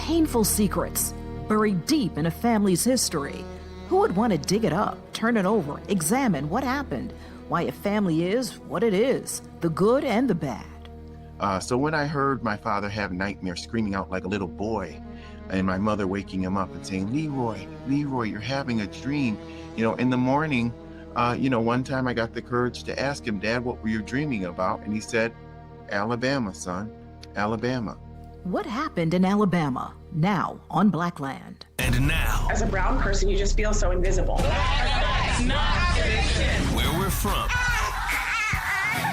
painful secrets buried deep in a family's history. Who would want to dig it up, turn it over, examine what happened, why a family is what it is, the good and the bad? So when I heard my father have nightmares, screaming out like a little boy, and my mother waking him up and saying, Leroy, Leroy, you're having a dream. In the morning, one time I got the courage to ask him, Dad, what were you dreaming about? And he said, Alabama, son, Alabama. What happened in Alabama, now on Black Land? And now, as a brown person, you just feel so invisible. Where we're from.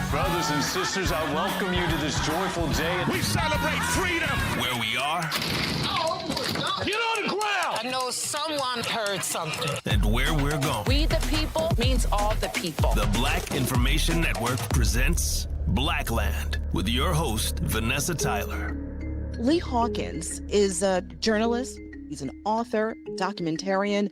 Brothers and sisters, I welcome you to this joyful day. We celebrate freedom. Where we are. Get on the ground! I know someone heard something. And where we're going. We the people means all the people. The Black Information Network presents Blackland with your host, Vanessa Tyler. Lee Hawkins is a journalist. He's an author, documentarian,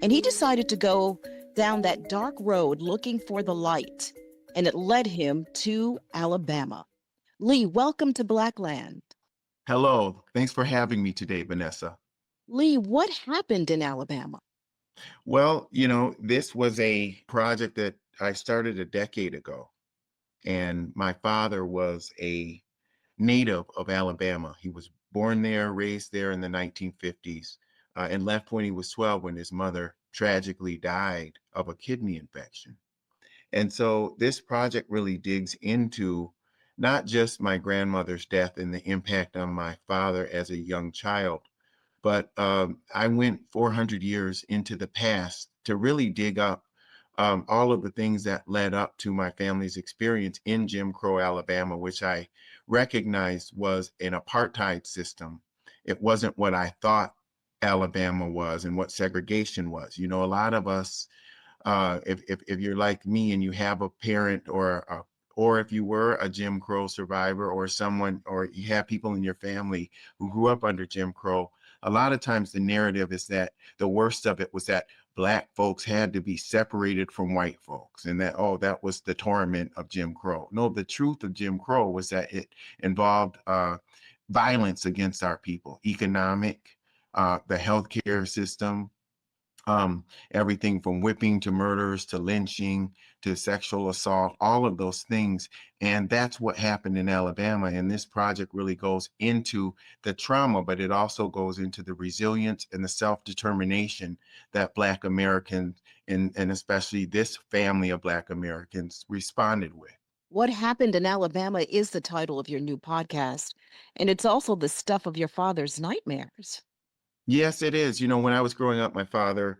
and he decided to go down that dark road looking for the light, and it led him to Alabama. Lee, welcome to Blackland. Hello. Thanks for having me today, Vanessa. Lee, what happened in Alabama? Well, this was a project that I started a decade ago, and my father was a native of Alabama. He was born there, raised there in the 1950s, and left when he was 12 when his mother tragically died of a kidney infection. And so this project really digs into not just my grandmother's death and the impact on my father as a young child, but I went 400 years into the past to really dig up all of the things that led up to my family's experience in Jim Crow, Alabama, which I recognized was an apartheid system. It wasn't what I thought Alabama was and what segregation was. A lot of us, if you're like me and you have a parent or if you were a Jim Crow survivor or someone, or you have people in your family who grew up under Jim Crow, a lot of times the narrative is that the worst of it was that Black folks had to be separated from white folks and that was the torment of Jim Crow. No, the truth of Jim Crow was that it involved violence against our people, economic, the healthcare system, everything from whipping to murders to lynching to sexual assault, all of those things. And that's what happened in Alabama. And this project really goes into the trauma, but it also goes into the resilience and the self-determination that Black Americans, and especially this family of Black Americans, responded with. What happened in Alabama is the title of your new podcast, and it's also the stuff of your father's nightmares. Yes, it is. When I was growing up, my father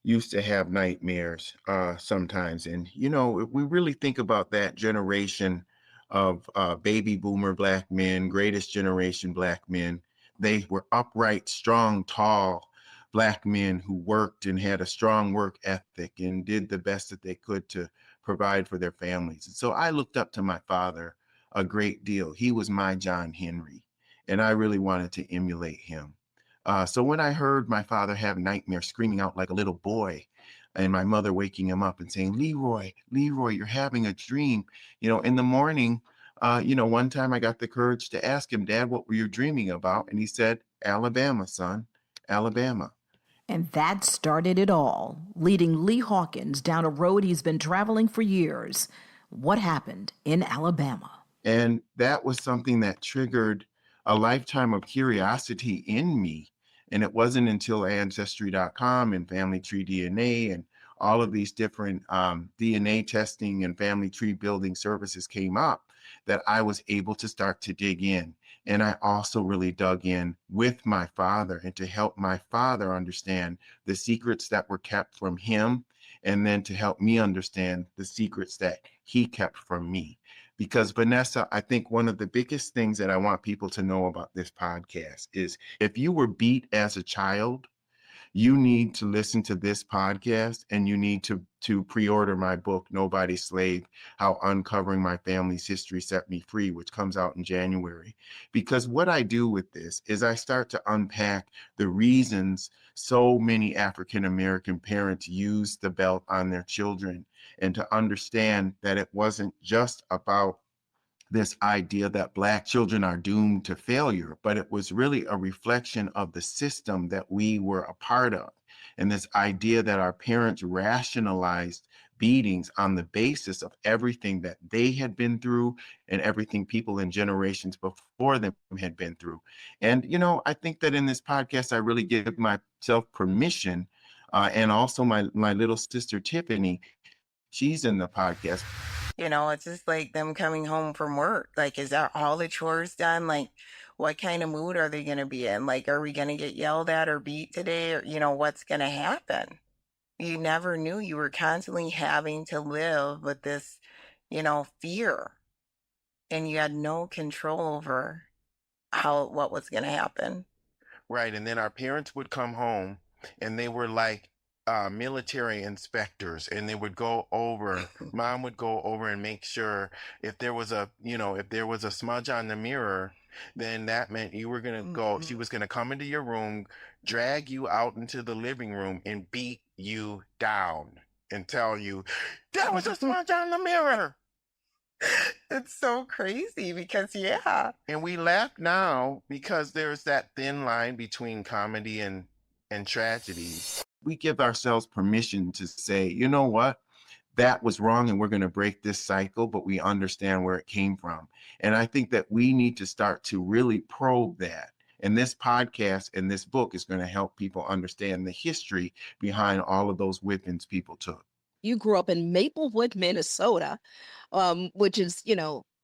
used to have nightmares sometimes. And, if we really think about that generation of baby boomer Black men, greatest generation Black men, they were upright, strong, tall Black men who worked and had a strong work ethic and did the best that they could to provide for their families. And so I looked up to my father a great deal. He was my John Henry, and I really wanted to emulate him. So when I heard my father have nightmares, screaming out like a little boy, and my mother waking him up and saying, Leroy, Leroy, you're having a dream. In the morning, one time I got the courage to ask him, Dad, what were you dreaming about? And he said, Alabama, son, Alabama. And that started it all, leading Lee Hawkins down a road he's been traveling for years. What happened in Alabama? And that was something that triggered a lifetime of curiosity in me. And it wasn't until Ancestry.com and Family Tree DNA and all of these different DNA testing and family tree building services came up that I was able to start to dig in. And I also really dug in with my father and to help my father understand the secrets that were kept from him, and then to help me understand the secrets that he kept from me. Because Vanessa, I think one of the biggest things that I want people to know about this podcast is if you were beat as a child, you need to listen to this podcast, and you need to pre-order my book, Nobody's Slave, How Uncovering My Family's History Set Me Free, which comes out in January. Because what I do with this is I start to unpack the reasons so many African-American parents use the belt on their children, and to understand that it wasn't just about this idea that Black children are doomed to failure, but it was really a reflection of the system that we were a part of. And this idea that our parents rationalized beatings on the basis of everything that they had been through and everything people in generations before them had been through. And, I think that in this podcast, I really give myself permission, and also my little sister, Tiffany, she's in the podcast. It's just like them coming home from work. Like, is that all the chores done? Like, what kind of mood are they going to be in? Like, are we going to get yelled at or beat today? Or, what's going to happen? You never knew. You were constantly having to live with this, fear. And you had no control over what was going to happen. Right. And then our parents would come home and they were like military inspectors, and they would go over, mom would go over and make sure if there was a smudge on the mirror, then that meant you were going to go, she was going to come into your room, drag you out into the living room and beat you down and tell you, there was a smudge on the mirror. It's so crazy because, yeah. And we laugh now because there's that thin line between comedy and tragedy. We give ourselves permission to say, you know what, that was wrong and we're going to break this cycle, but we understand where it came from. And I think that we need to start to really probe that. And this podcast and this book is going to help people understand the history behind all of those whippings people took. You grew up in Maplewood, Minnesota, which is,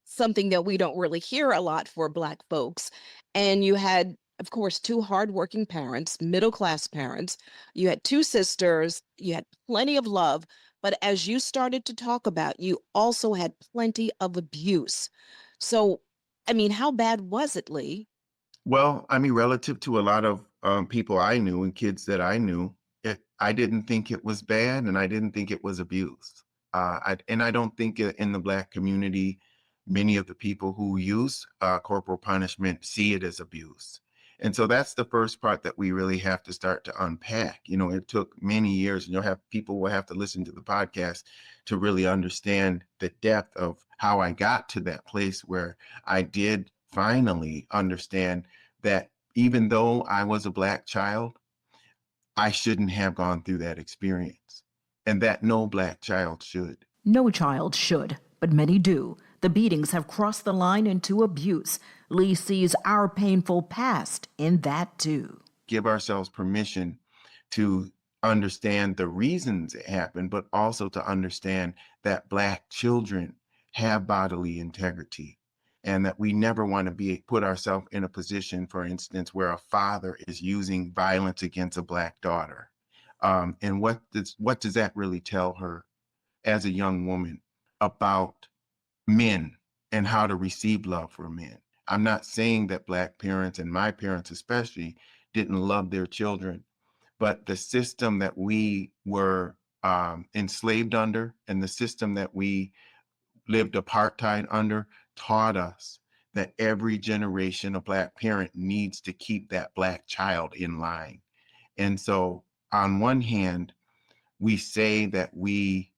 something that we don't really hear a lot for Black folks. And you had, of course, two hardworking parents, middle-class parents. You had two sisters. You had plenty of love. But as you started to talk about, you also had plenty of abuse. So, how bad was it, Lee? Well, relative to a lot of people I knew and kids that I knew, I didn't think it was bad, and I didn't think it was abuse. I don't think in the Black community, many of the people who use corporal punishment see it as abuse. And so that's the first part that we really have to start to unpack. It took many years, and people will have to listen to the podcast to really understand the depth of how I got to that place where I did finally understand that even though I was a Black child, I shouldn't have gone through that experience, and that no Black child should. No child should, but many do. The beatings have crossed the line into abuse. Lee sees our painful past in that too. Give ourselves permission to understand the reasons it happened, but also to understand that Black children have bodily integrity, and that we never want to put ourselves in a position, for instance, where a father is using violence against a Black daughter. And what does that really tell her as a young woman about men and how to receive love from men? I'm not saying that Black parents, and my parents especially, didn't love their children, but the system that we were enslaved under, and the system that we lived apartheid under, taught us that every generation of Black parent needs to keep that Black child in line. And so on one hand, we say that we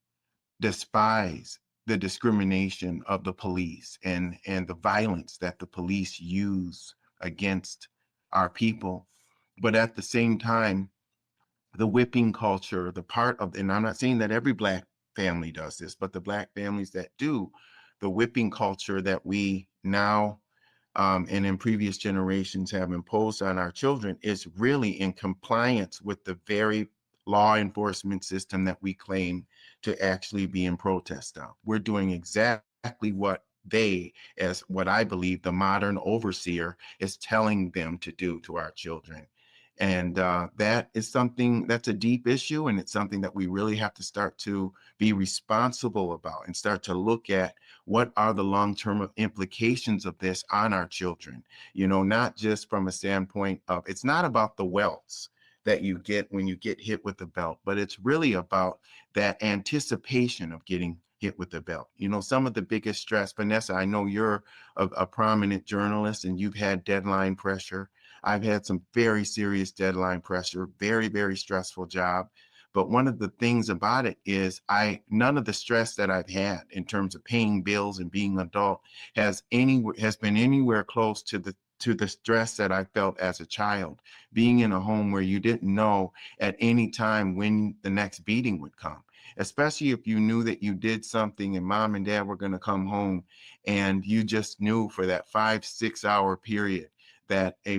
despise the discrimination of the police and the violence that the police use against our people. But at the same time, the whipping culture, and I'm not saying that every Black family does this, but the Black families that do, the whipping culture that we now and in previous generations have imposed on our children is really in compliance with the very law enforcement system that we claim to actually be in protest of. We're doing exactly what as what I believe the modern overseer is telling them to do to our children. And that is something that's a deep issue, and it's something that we really have to start to be responsible about and start to look at what are the long-term implications of this on our children, not just from a standpoint of, it's not about the welts that you get when you get hit with the belt, but it's really about that anticipation of getting hit with the belt. Some of the biggest stress, Vanessa, I know you're a prominent journalist and you've had deadline pressure. I've had some very serious deadline pressure, very, very stressful job. But one of the things about it is none of the stress that I've had in terms of paying bills and being an adult has been anywhere close to the stress that I felt as a child, being in a home where you didn't know at any time when the next beating would come, especially if you knew that you did something and mom and dad were going to come home and you just knew for that 5-6 hour period that a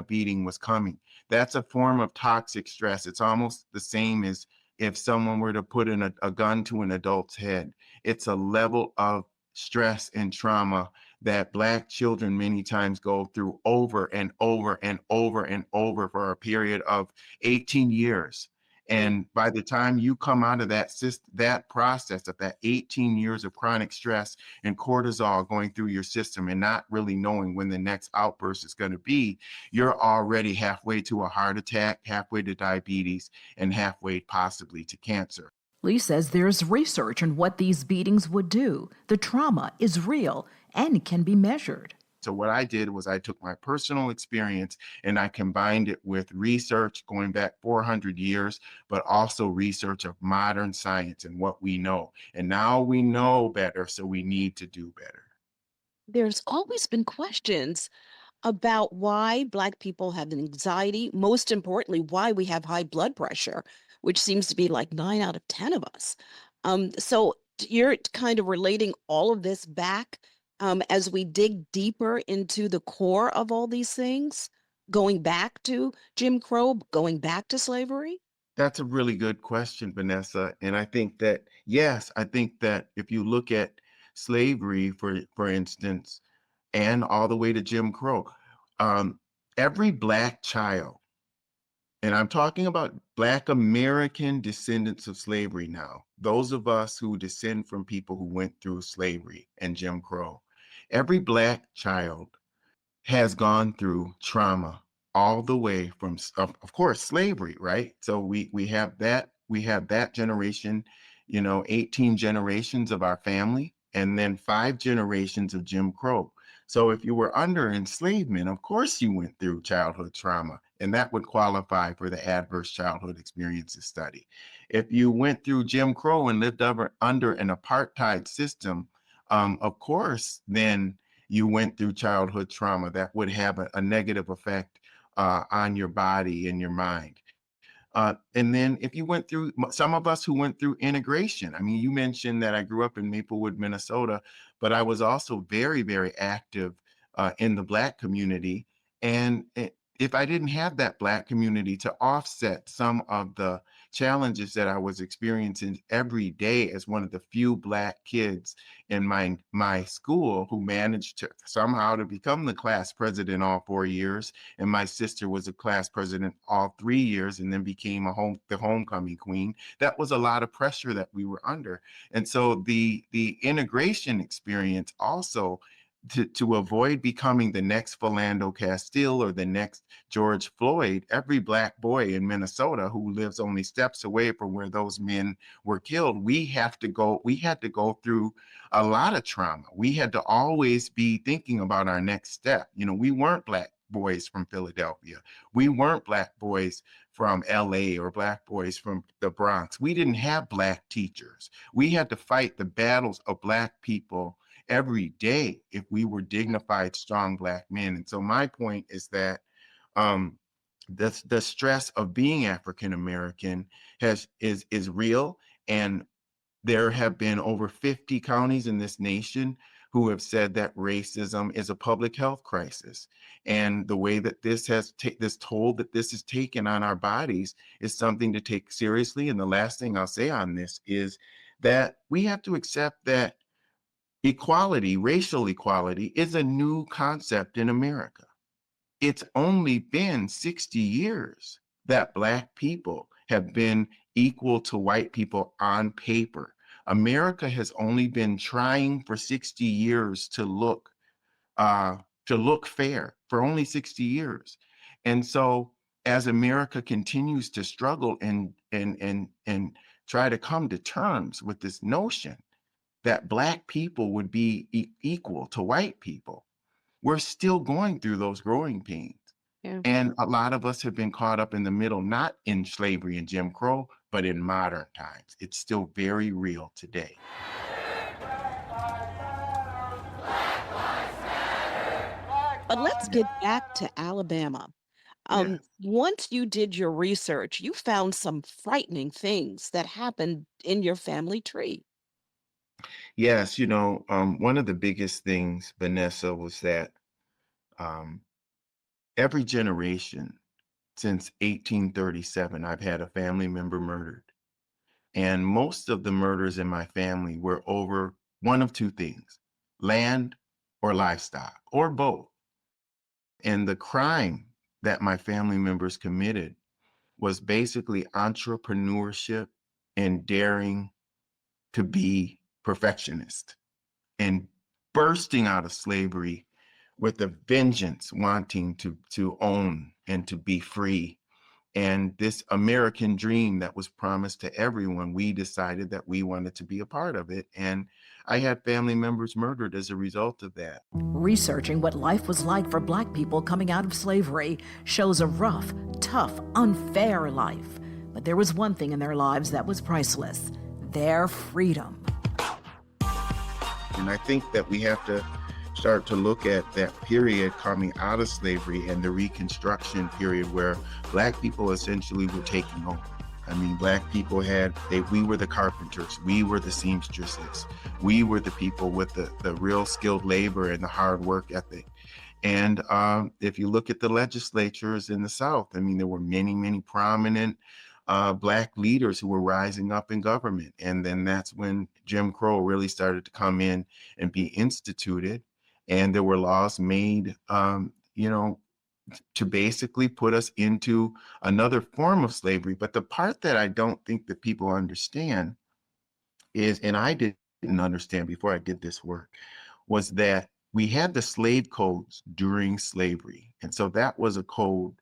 beating was coming. That's a form of toxic stress. It's almost the same as if someone were to put in a gun to an adult's head. It's a level of stress and trauma that Black children many times go through over and over and over and over for a period of 18 years. And by the time you come out of that process of that 18 years of chronic stress and cortisol going through your system and not really knowing when the next outburst is going to be, you're already halfway to a heart attack, halfway to diabetes, and halfway possibly to cancer. Lee says there's research on what these beatings would do. The trauma is real and can be measured. So what I did was I took my personal experience and I combined it with research going back 400 years, but also research of modern science and what we know. And now we know better, so we need to do better. There's always been questions about why Black people have anxiety, most importantly, why we have high blood pressure, which seems to be like 9 out of 10 of us. So you're kind of relating all of this back as we dig deeper into the core of all these things, going back to Jim Crow, going back to slavery? That's a really good question, Vanessa. And I think that, yes, I think that if you look at slavery, for instance, and all the way to Jim Crow, every Black child, and I'm talking about Black American descendants of slavery now, those of us who descend from people who went through slavery and Jim Crow, every Black child has gone through trauma all the way from, of course, slavery, right? So we have that generation, 18 generations of our family, and then 5 generations of Jim Crow. So if you were under enslavement, of course you went through childhood trauma, and that would qualify for the Adverse Childhood Experiences Study. If you went through Jim Crow and lived under an apartheid system, of course, then you went through childhood trauma that would have a negative effect on your body and your mind. And then if you went through, some of us who went through integration, I mean, you mentioned that I grew up in Maplewood, Minnesota, but I was also very, very active in the Black community. And if I didn't have that Black community to offset some of the challenges that I was experiencing every day as one of the few Black kids in my school who managed to somehow to become the class president all 4 years, and my sister was a class president all 3 years and then became the homecoming queen, that was a lot of pressure that we were under. And so the integration experience also, to avoid becoming the next Philando Castile or the next George Floyd, every Black boy in Minnesota who lives only steps away from where those men were killed, we had to go through a lot of trauma. We had to always be thinking about our next step. We weren't Black boys from Philadelphia. We weren't Black boys from LA or Black boys from the Bronx. We didn't have Black teachers. We had to fight the battles of Black people every day if we were dignified, strong Black men. And so my point is that the stress of being African American is real, and there have been over 50 counties in this nation who have said that racism is a public health crisis. And the way that this toll that this is taken on our bodies is something to take seriously. And the last thing I'll say on this is that we have to accept that equality, racial equality, is a new concept in America. It's only been 60 years that Black people have been equal to white people on paper. America has only been trying for 60 years to look fair, for only 60 years. And so as America continues to struggle and try to come to terms with this notion that Black people would be equal to white people, we're still going through those growing pains. Yeah. And a lot of us have been caught up in the middle, not in slavery and Jim Crow, but in modern times. It's still very real today. But let's get back to Alabama. Yes. Once you did your research, you found some frightening things that happened in your family tree. Yes, one of the biggest things, Vanessa, was that um, every generation since 1837, I've had a family member murdered. And most of the murders in my family were over one of two things: land or livestock, or both. And the crime that my family members committed was basically entrepreneurship and daring to be perfectionist and bursting out of slavery with a vengeance, wanting to own and to be free. And this American dream that was promised to everyone, we decided that we wanted to be a part of it. And I had family members murdered as a result of that. Researching what life was like for Black people coming out of slavery shows a rough, tough, unfair life. But there was one thing in their lives that was priceless: their freedom. And I think that we have to start to look at that period coming out of slavery and the Reconstruction period where Black people essentially were taking over. I mean, Black people we were the carpenters, we were the seamstresses, we were the people with the real skilled labor and the hard work ethic. And if you look at the legislatures in the South, I mean, there were many, many prominent Black leaders who were rising up in government. And then that's when Jim Crow really started to come in and be instituted. And there were laws made, to basically put us into another form of slavery. But the part that I don't think that people understand is, and I didn't understand before I did this work, was that we had the slave codes during slavery. And so that was a code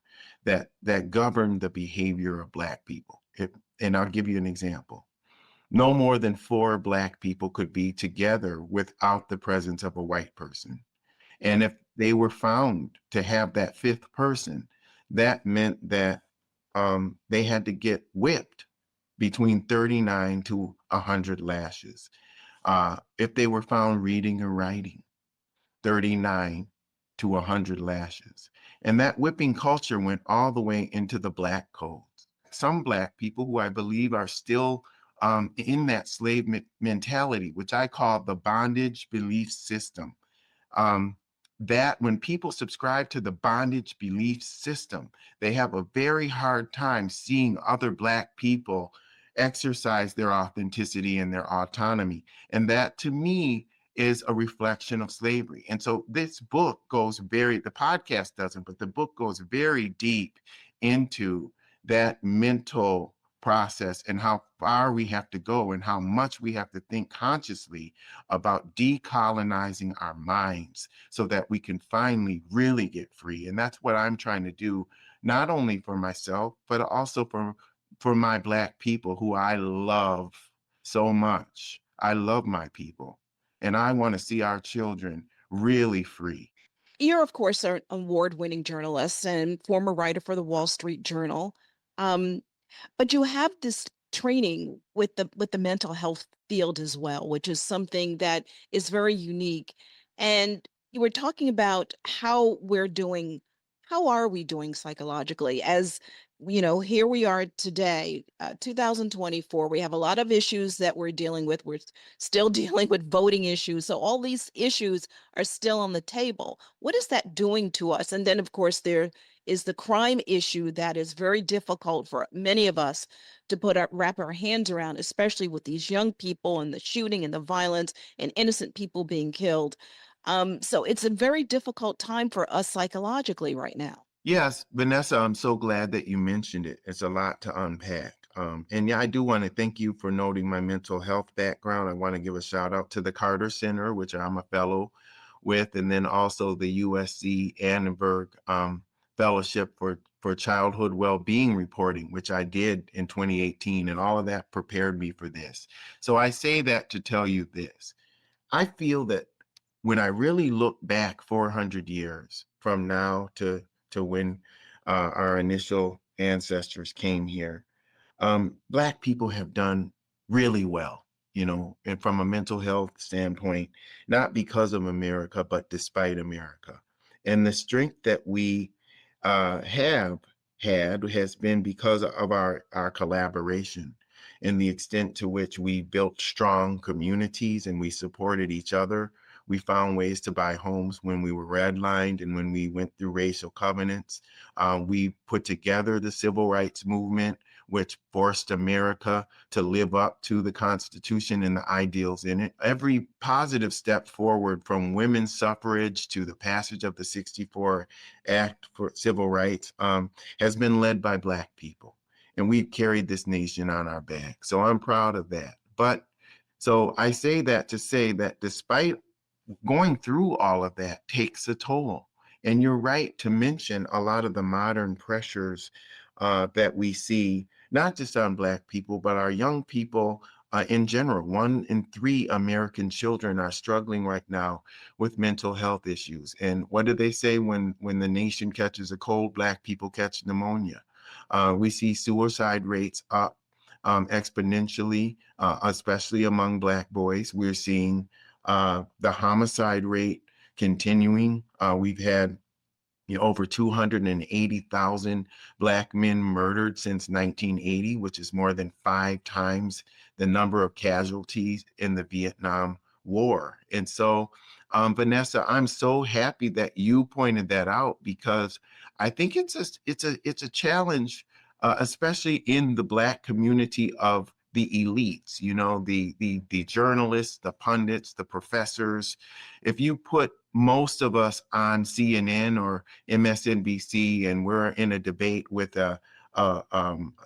that governed the behavior of Black people. And I'll give you an example. No more than 4 Black people could be together without the presence of a white person. And if they were found to have that 5th person, that meant that they had to get whipped between 39 to 100 lashes. If they were found reading or writing, 39 to 100 lashes. And that whipping culture went all the way into the Black codes. Some Black people who I believe are still in that slave mentality, which I call the bondage belief system. That when people subscribe to the bondage belief system, they have a very hard time seeing other Black people exercise their authenticity and their autonomy. And that, to me, is a reflection of slavery. And so this book the podcast doesn't, but the book goes very deep into that mental process and how far we have to go and how much we have to think consciously about decolonizing our minds so that we can finally really get free. And that's what I'm trying to do, not only for myself, but also for my Black people who I love so much. I love my people, and I want to see our children really free. You're, of course, an award-winning journalist and former writer for the Wall Street Journal. Um, But you have this training with the mental health field as well, which is something that is very unique. And you were talking about how are we doing psychologically? As here we are today, 2024. We have a lot of issues that we're dealing with. We're still dealing with voting issues. So all these issues are still on the table. What is that doing to us? And then, of course, there is the crime issue that is very difficult for many of us to wrap our hands around, especially with these young people and the shooting and the violence and innocent people being killed. So it's a very difficult time for us psychologically right now. Yes, Vanessa, I'm so glad that you mentioned it. It's a lot to unpack. And yeah, I do want to thank you for noting my mental health background. I want to give a shout out to the Carter Center, which I'm a fellow with, and then also the USC Annenberg Fellowship for Childhood Wellbeing Reporting, which I did in 2018, and all of that prepared me for this. So I say that to tell you this. I feel that when I really look back 400 years from now to when our initial ancestors came here, Black people have done really well, and from a mental health standpoint, not because of America, but despite America. And the strength that we have had has been because of our collaboration and the extent to which we built strong communities and we supported each other. We found ways to buy homes when we were redlined and when we went through racial covenants. We put together the civil rights movement, which forced America to live up to the Constitution and the ideals in it. Every positive step forward, from women's suffrage to the passage of the 64 Act for Civil Rights, has been led by Black people. And we've carried this nation on our back. So I'm proud of that. But so I say that to say that despite going through all of that takes a toll. And you're right to mention a lot of the modern pressures that we see, not just on Black people, but our young people in general. 1 in 3 American children are struggling right now with mental health issues. And what do they say when the nation catches a cold? Black people catch pneumonia. We see suicide rates up exponentially, especially among Black boys. We're seeing the homicide rate continuing. We've had over 280,000 Black men murdered since 1980, which is more than 5 times the number of casualties in the Vietnam War. And so, Vanessa, I'm so happy that you pointed that out, because I think it's a challenge, especially in the Black community of the elites, the journalists, the pundits, the professors. If you put most of us on CNN or MSNBC and we're in a debate with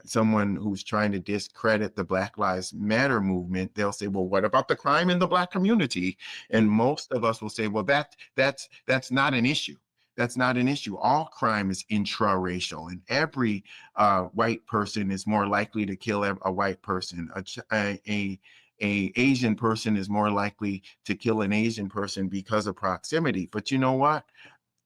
someone who's trying to discredit the Black Lives Matter movement, they'll say, well, what about the crime in the Black community? And most of us will say, well, that's not an issue. That's not an issue. All crime is intraracial, and every white person is more likely to kill a white person. A Asian person is more likely to kill an Asian person because of proximity. But you know what?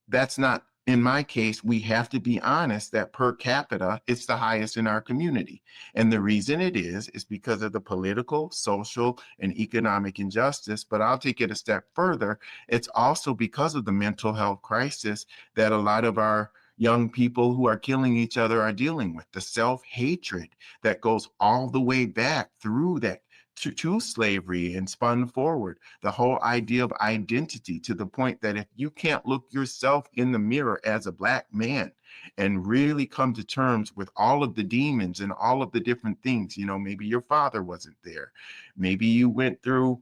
That's not, in my case, we have to be honest that per capita, it's the highest in our community. And the reason it is because of the political, social, and economic injustice. But I'll take it a step further. It's also because of the mental health crisis that a lot of our young people who are killing each other are dealing with. The self-hatred that goes all the way back through that to slavery and spun forward, the whole idea of identity, to the point that if you can't look yourself in the mirror as a Black man and really come to terms with all of the demons and all of the different things, maybe your father wasn't there, maybe you went through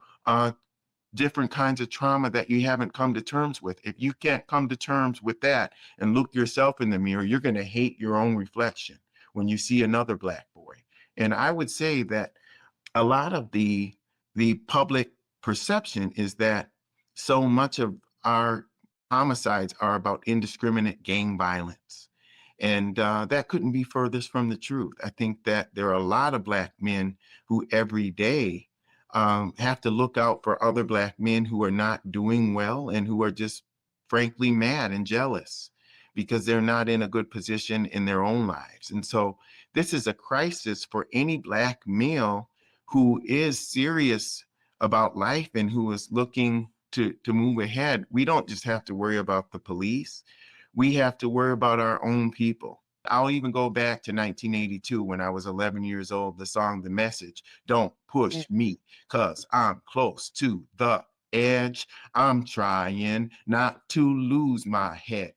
different kinds of trauma that you haven't come to terms with. If you can't come to terms with that and look yourself in the mirror, you're going to hate your own reflection when you see another Black boy. And I would say that a lot of the public perception is that so much of our homicides are about indiscriminate gang violence. And that couldn't be furthest from the truth. I think that there are a lot of Black men who every day have to look out for other Black men who are not doing well and who are just frankly mad and jealous because they're not in a good position in their own lives. And so this is a crisis for any Black male who is serious about life and who is looking to move ahead. We don't just have to worry about the police. We have to worry about our own people. I'll even go back to 1982 when I was 11 years old, the song, The Message, don't push me, 'cause I'm close to the edge. I'm trying not to lose my head.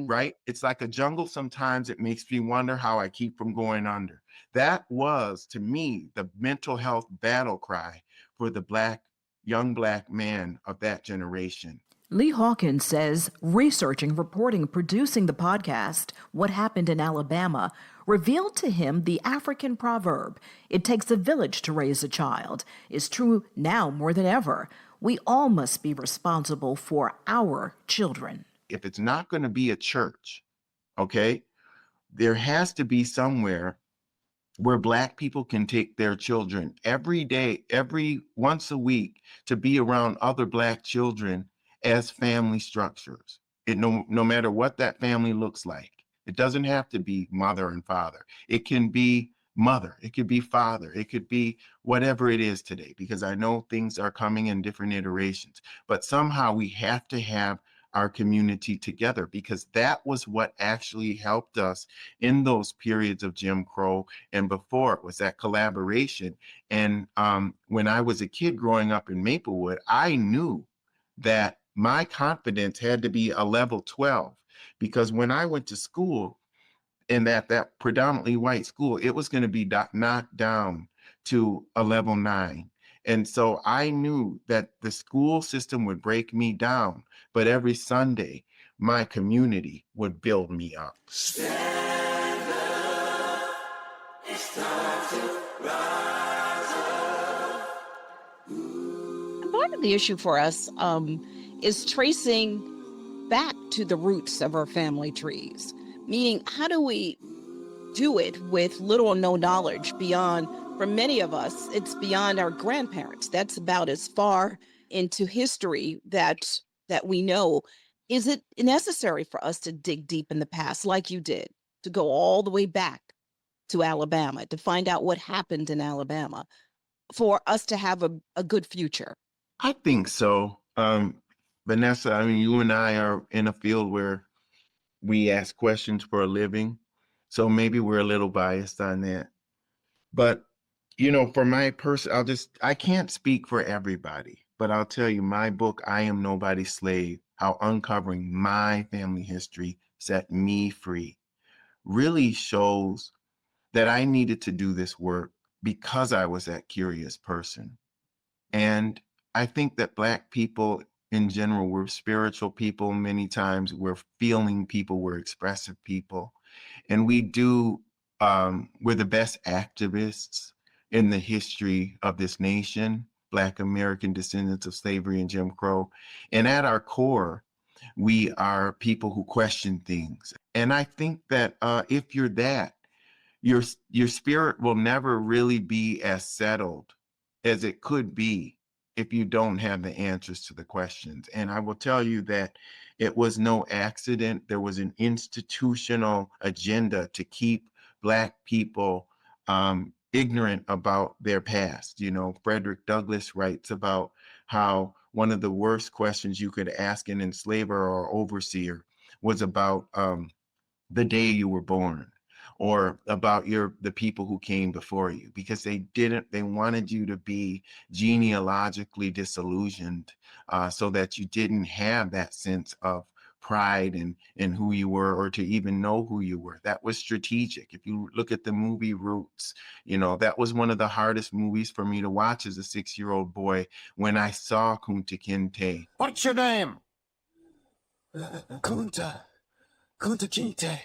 Right? It's like a jungle. Sometimes it makes me wonder how I keep from going under. That was, to me, the mental health battle cry for the young Black man of that generation. Lee Hawkins says researching, reporting, producing the podcast, What Happened in Alabama, revealed to him the African proverb, "It takes a village to raise a child," is true now more than ever. We all must be responsible for our children. If it's not going to be a church, okay, there has to be somewhere where Black people can take their children every day, once a week, to be around other Black children as family structures. No matter what that family looks like. It doesn't have to be mother and father. It can be mother, it could be father, it could be whatever it is today, because I know things are coming in different iterations. But somehow we have to have our community together, because that was what actually helped us in those periods of Jim Crow and before. It was that collaboration. And when I was a kid growing up in Maplewood, I knew that my confidence had to be a level 12, because when I went to school, in that predominantly white school, it was going to be knocked down to a level 9. And so I knew that the school system would break me down, but every Sunday, my community would build me up. Part of the issue for us is tracing back to the roots of our family trees, meaning how do we do it with little or no knowledge beyond, for many of us, it's beyond our grandparents. That's about as far into history that we know. Is it necessary for us to dig deep in the past like you did, to go all the way back to Alabama, to find out what happened in Alabama for us to have a good future? I think so. Vanessa, I mean, you and I are in a field where we ask questions for a living. So maybe we're a little biased on that. But, for my person, I can't speak for everybody, but I'll tell you, my book, I Am Nobody's Slave, How Uncovering My Family History Set Me Free, really shows that I needed to do this work because I was that curious person. And I think that Black people in general, we're spiritual people. Many times we're feeling people, we're expressive people. And we're the best activists in the history of this nation, Black American descendants of slavery and Jim Crow. And at our core, we are people who question things. And I think that if you're that, your spirit will never really be as settled as it could be if you don't have the answers to the questions. And I will tell you that it was no accident. There was an institutional agenda to keep Black people ignorant about their past. Frederick Douglass writes about how one of the worst questions you could ask an enslaver or overseer was about the day you were born, or about the people who came before you, because they wanted you to be genealogically disillusioned, so that you didn't have that sense of pride in who you were, or to even know who you were. That was strategic. If you look at the movie Roots, that was one of the hardest movies for me to watch as a 6-year-old boy when I saw Kunta Kinte. What's your name? Kunta Kinte.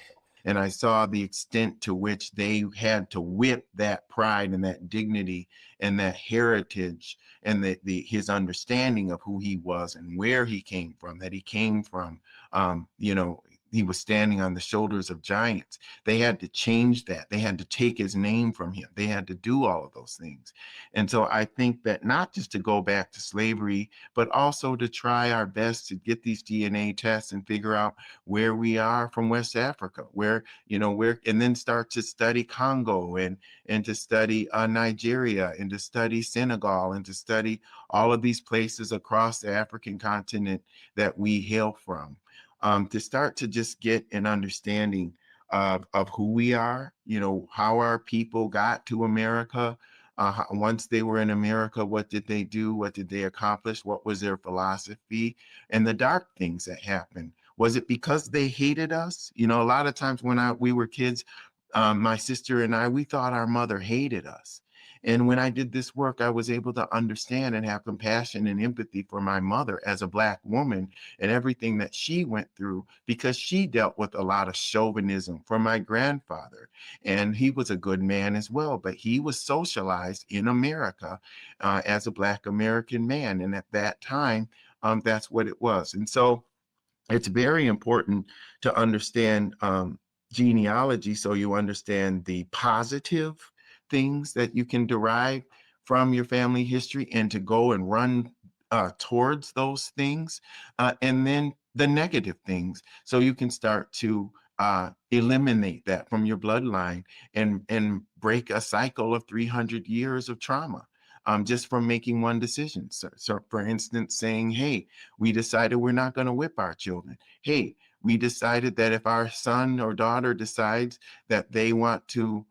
And I saw the extent to which they had to whip that pride and that dignity and that heritage and his understanding of who he was and where he came from, that he came from, he was standing on the shoulders of giants. They had to change that. They had to take his name from him. They had to do all of those things. And so I think that not just to go back to slavery, but also to try our best to get these DNA tests and figure out where we are from West Africa, and then start to study Congo and to study Nigeria and to study Senegal and to study all of these places across the African continent that we hail from. To start to just get an understanding of who we are, how our people got to America. Once they were in America, what did they do? What did they accomplish? What was their philosophy? And the dark things that happened. Was it because they hated us? A lot of times when we were kids, my sister and I, we thought our mother hated us. And when I did this work, I was able to understand and have compassion and empathy for my mother as a Black woman and everything that she went through, because she dealt with a lot of chauvinism from my grandfather. And he was a good man as well, but he was socialized in America as a Black American man. And at that time, that's what it was. And so it's very important to understand genealogy, so you understand the positive things that you can derive from your family history, and to go and run towards those things, and then the negative things, so you can start to eliminate that from your bloodline and break a cycle of 300 years of trauma. Just from making one decision. So for instance, saying, hey, we decided we're not going to whip our children. Hey, we decided that if our son or daughter decides that they want to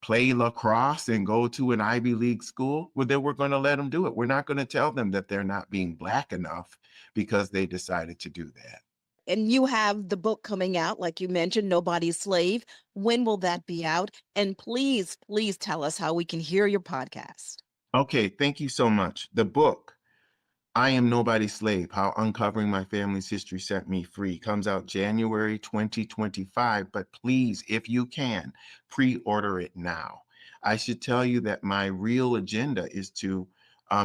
play lacrosse and go to an Ivy League school, well, then we're going to let them do it. We're not going to tell them that they're not being Black enough because they decided to do that. And you have the book coming out, like you mentioned, Nobody's Slave. When will that be out? And please, please tell us how we can hear your podcast. Okay, thank you so much. The book, I Am Nobody's Slave, How Uncovering My Family's History Set Me Free, comes out January 2025. But please, if you can, pre-order it now. I should tell you that my real agenda is to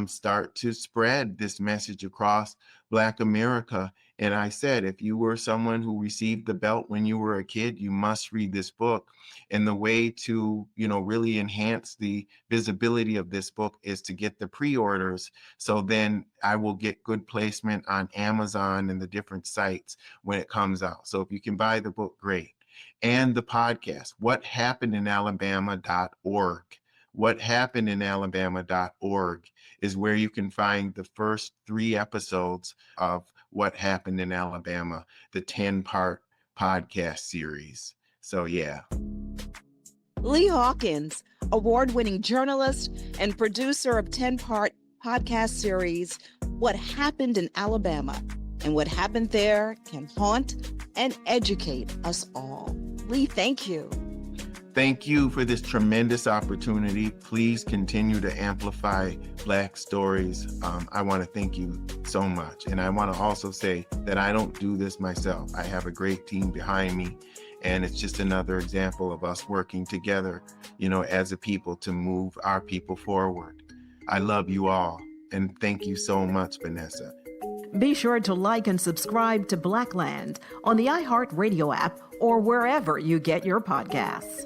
start to spread this message across Black America. And I said, if you were someone who received the belt when you were a kid, you must read this book. And the way to, really enhance the visibility of this book is to get the pre-orders. So then I will get good placement on Amazon and the different sites when it comes out. So if you can buy the book, great. And the podcast, whathappenedinalabama.org. Whathappenedinalabama.org is where you can find the first 3 episodes of What Happened in Alabama, the 10-part podcast series. So, yeah. Lee Hawkins, award-winning journalist and producer of 10-part podcast series, What Happened in Alabama. And what happened there can haunt and educate us all. Lee, thank you. Thank you for this tremendous opportunity. Please continue to amplify Black stories. I want to thank you so much. And I want to also say that I don't do this myself. I have a great team behind me. And it's just another example of us working together, as a people to move our people forward. I love you all. And thank you so much, Vanessa. Be sure to like and subscribe to Blackland on the iHeartRadio app or wherever you get your podcasts.